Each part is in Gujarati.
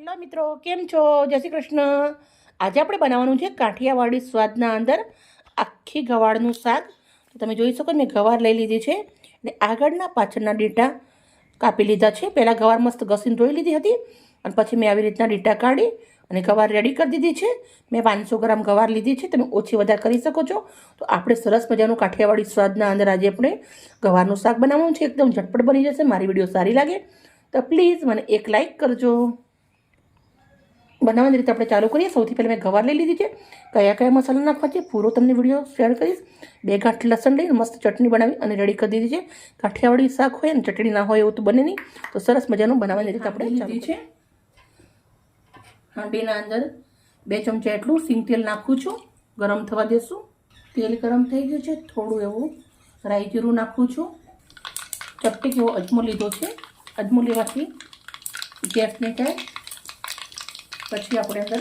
હેલો મિત્રો, કેમ છો? જય શ્રી કૃષ્ણ. આજે આપણે બનાવવાનું છે કાઠિયાવાડી સ્વાદના અંદર આખી ગવારનું શાક. તો તમે જોઈ શકો મેં ગવાર લઈ લીધી છે અને આગળના પાછળના ડીટા કાપી લીધા છે. પહેલાં ગવાર મસ્ત ઘસીને ધોઈ લીધી હતી અને પછી મેં આવી રીતના ડીટા કાઢી અને ગવાર રેડી કરી દીધી છે. મેં 500 ગ્રામ ગવાર લીધી છે. તમે ઓછી વધારે કરી શકો છો. તો આપણે સરસ મજાનું કાઠિયાવાડી સ્વાદના અંદર આજે આપણે ગવારનું શાક બનાવવાનું છે. એકદમ ઝટપટ બની જશે. મારી વિડીયો સારી લાગે તો પ્લીઝ મને એક લાઇક કરજો. બનાવવાની રીતે આપણે ચાલુ કરીએ. સૌથી પહેલાં મેં ગવાર લઈ લીધી છે. કયા કયા મસાલા નાખવા છે પૂરો તમને વિડીયો શેર કરીશ. 2 ગાંઠ લસણ લઈને મસ્ત ચટણી બનાવી અને રેડી કરી દીધી છે. કાઠિયાવાડી શાક હોય અને ચટણી ના હોય એવું તો બને નહીં. તો સરસ મજાનું બનાવવાની રીતે આપણે લીધી છે. હાંડીના અંદર 2 ચમચા એટલું સિંગ તેલ નાખું છું. ગરમ થવા દેશું. તેલ ગરમ થઈ ગયું છે. થોડું એવું રાઈ જીરું નાખું છું. ચપટી એવો અજમો લીધો છે. અજમો લેવાથી ગેસ નહીં થાય. પછી આપણે અંદર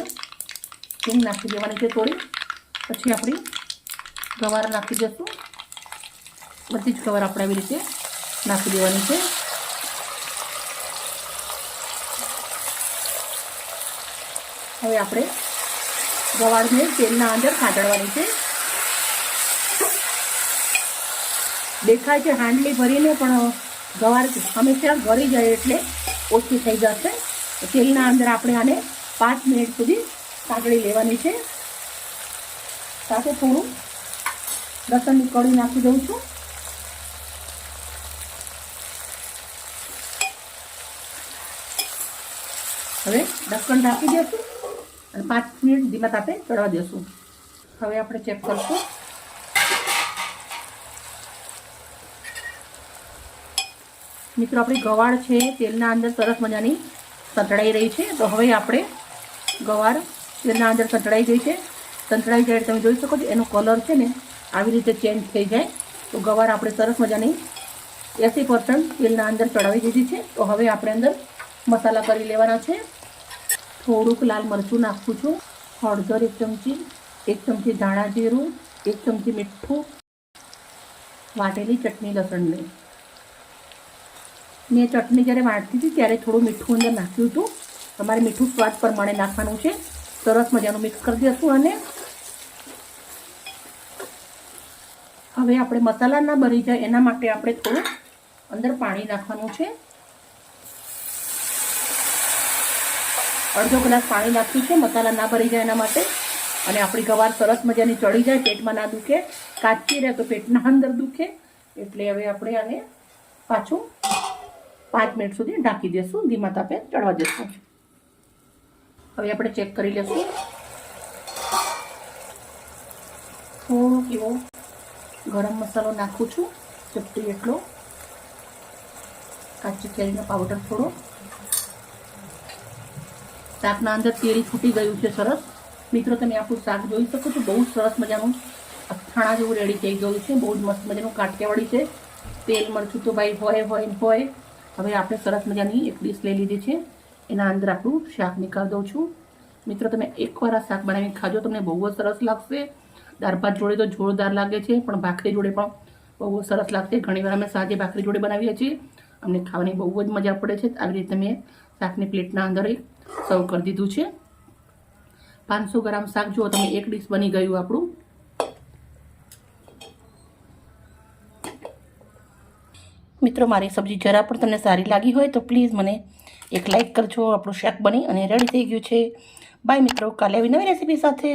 હિંગ નાખી દેવાની છે થોડી. પછી આપણી ગવાર નાખી દઈશું. બધી જ ગવાર આપણે આવી રીતે નાખી દેવાની છે. હવે આપણે ગવારને તેલના અંદર સાંતળવાની છે. દેખાય છે હાંડલી ભરીને પણ ગવાર હંમેશા ગળી જાય એટલે ઓછી થઈ જશે. તેલના અંદર આપણે આને 5 મિનિટ સુધી સાંતળી લેવાની છે. સાથે થોડું લસણની કળી નાખી દઉં છું. હવે ઢક્કણ ઢાંકી દઈશું અને 5 મિનિટ ધીમા તાપે ચડવા દઈશું. હવે આપણે ચેક કરશું. મિત્રો આપણી ગવાર છે તેલના અંદર સરસ મજાની સંતળાઈ રહી છે. તો હવે આપણે ગવાર તેલના અંદર સંતળાઈ ગઈ છે. સંતળાઈ જાય તમે જોઈ શકો છો એનો કલર છે ને આવી રીતે ચેન્જ થઈ જાય. તો ગવાર આપણે સરસ મજાની 80% તેલના અંદર ચડાવી દીધી છે. તો હવે આપણે અંદર મસાલા કરી લેવાના છે. થોડુંક લાલ મરચું નાખું છું. હળદર 1 ચમચી, 1 ચમચી ધાણા જીરું, 1 ચમચી મીઠું, વાટેલી ચટણી લસણની. મેં ચટણી જ્યારે વાટતી હતી ત્યારે થોડું મીઠું અંદર નાખ્યું હતું. તમારે મીઠું સ્વાદ પ્રમાણે નાખવાનું છે. સરસ મજાનું મિક્સ કરી દઈશું. અને હવે આપણે મસાલા ના બળી જાય એના માટે આપણે થોડું અંદર પાણી નાખવાનું છે. અડધો ગ્લાસ પાણી નાખ્યું છે મસાલા ના બળી જાય એના માટે. અને આપણી ગવાર સરસ મજાની ચડી જાય, પેટમાં ના દુખે. કાચી રહે તો પેટના અંદર દુખે. એટલે હવે આપણે આને પાછું 5 મિનિટ સુધી ઢાંકી દઈશું. ધીમા તાપે ચડવા દઈશું. હવે આપણે ચેક કરી લઈશું. થોડોક એવો ગરમ મસાલો નાખું છું, ચપટી એટલો. કાચી કેરીનો પાવડર થોડો. શાકના અંદર તેલ ફૂટી ગયું છે સરસ. મિત્રો તમે આપણું શાક જોઈ શકો છો. બહુ સરસ મજાનું અથાણા જેવું રેડી થઈ ગયું છે. બહુ જ મસ્ત મજાનું કાઠિયાવાડી છે. તેલ મરચું તો ભાઈ હોય. હવે આપણે સરસ મજાની એક ડીશ લઈ લીધી છે. એના અંદર આપણું શાક નીકાળી દઉં છું. મિત્રો તમે એકવાર આ શાક બનાવીને ખાજો, તમને બહુ જ સરસ લાગશે. દાળ ભાત જોડે તો જોરદાર લાગે છે, પણ ભાખરી જોડે પણ બહુ જ સરસ લાગશે. ઘણીવાર અમે સાંજે ભાખરી જોડે બનાવીએ છીએ. અમને ખાવાની બહુ જ મજા પડે છે. આવી રીતે મેં શાકની પ્લેટના અંદર સર્વ કરી દીધું છે. 500 ગ્રામ શાક જુઓ તમે, એક ડીશ બની ગયું આપણું. મિત્રો મારી સબ્જી જરા પણ તમને સારી લાગી હોય તો પ્લીઝ મને એક લાઇક કરજો. આપણું શાક બની અને રેડી થઈ ગયું છે. બાય મિત્રો, કાલે આવી નવી રેસીપી સાથે.